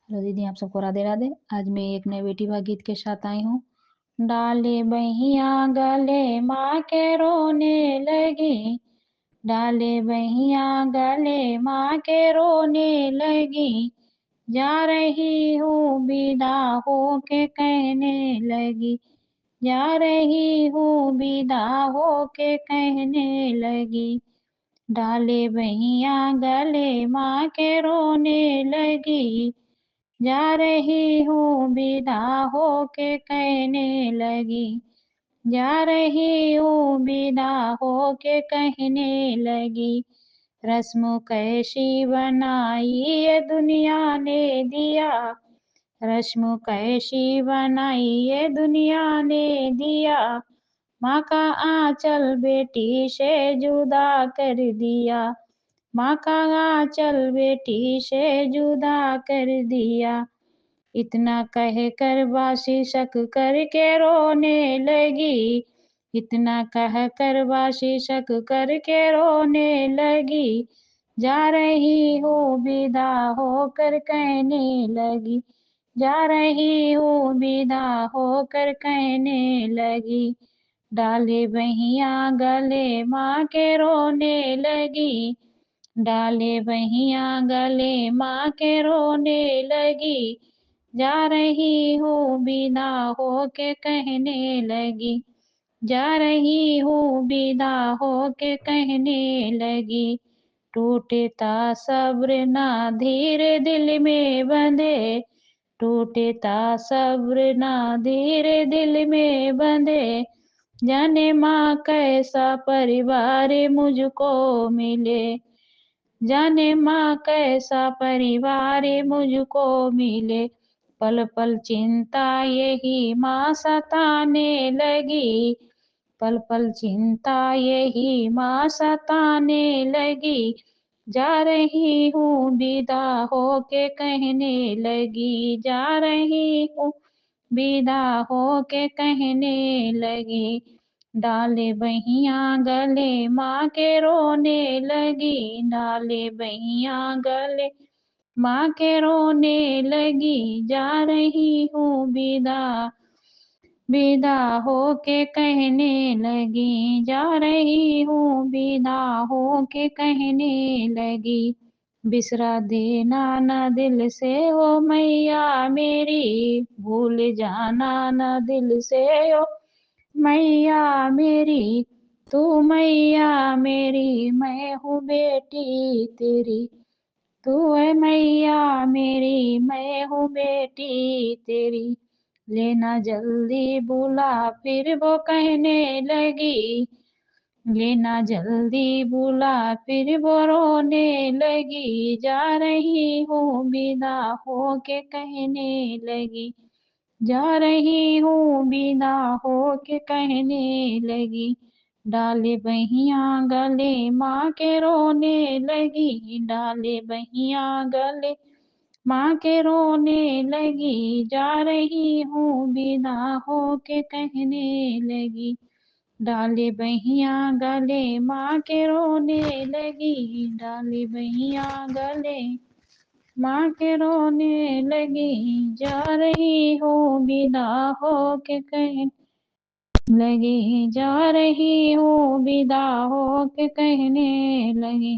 Hello दीदी, आप सबको राधे राधे। आज मैं एक नए बेटी भाग गीत के साथ आई हूँ। डाले बहिया गले माँ के रोने लगी, डाले बहिया गले माँ के रोने लगी, जा रही हूँ विदा हो के कहने लगी, जा रही हूँ विदा हो के कहने लगी। डाले बहिया गले माँ के रोने लगी, जा रही हूँ विदा हो के कहने लगी, जा रही हूँ विदा हो के कहने लगी। रस्म कैसी बनाई ये दुनिया ने दिया, रस्म कैसी बनाई ये दुनिया ने दिया, माँ का आंचल बेटी से जुदा कर दिया, माँ का आंचल बेटी से जुदा कर दिया। इतना कह कर बासी शक करके रोने लगी, इतना कह कर बासी शक करके रोने लगी, जा रही हूँ विदा होकर कहने लगी, जा रही हूँ विदा होकर कहने लगी। डाले बहिया गले माँ के रोने लगी, डाले बहिया गले माँ के रोने लगी, जा रही हूँ विदा हो के कहने लगी, जा रही हूँ विदा हो के कहने लगी। टूटता सब्र ना धीर दिल में बंधे, टूटता सब्र ना धीर दिल में बंधे, जाने माँ कैसा परिवार मुझको मिले, जाने माँ कैसा परिवार मुझको मिले। पल पल चिंता यही माँ सताने लगी, पल पल चिंता यही माँ सताने लगी, जा रही हूँ विदा हो के कहने लगी, जा रही हूँ विदा हो के कहने लगी। डाले बहिया गले माँ के रोने लगी, डाले बहिया गले माँ के रोने लगी, जा रही हूँ विदा, विदा हो के कहने लगी, जा रही हूँ विदा हो के कहने लगी। बिसरा देना न दिल से ओ मैया मेरी, भूल जाना न दिल से ओ मैया मेरी, तू मैया मेरी मैं हूँ बेटी तेरी, तू है मैया मेरी मैं हूँ बेटी तेरी। लेना जल्दी बुला फिर वो कहने लगी, लेना जल्दी बुला फिर वो रोने लगी, जा रही हूँ विदा हो के कहने लगी, जा रही हूँ विदा हो के कहने लगी। डाले बहिया गले माँ के रोने लगी, डाले बहिया गले माँ के रोने लगी, जा रही हूँ विदा हो के कहने लगी। डाले बहिया गले माँ के रोने लगी, डाले बहिया गले माँ के रोने लगी, जा रही हूँ विदा हो के कहने लगी, जा रही हूँ विदा हो के कहने लगी।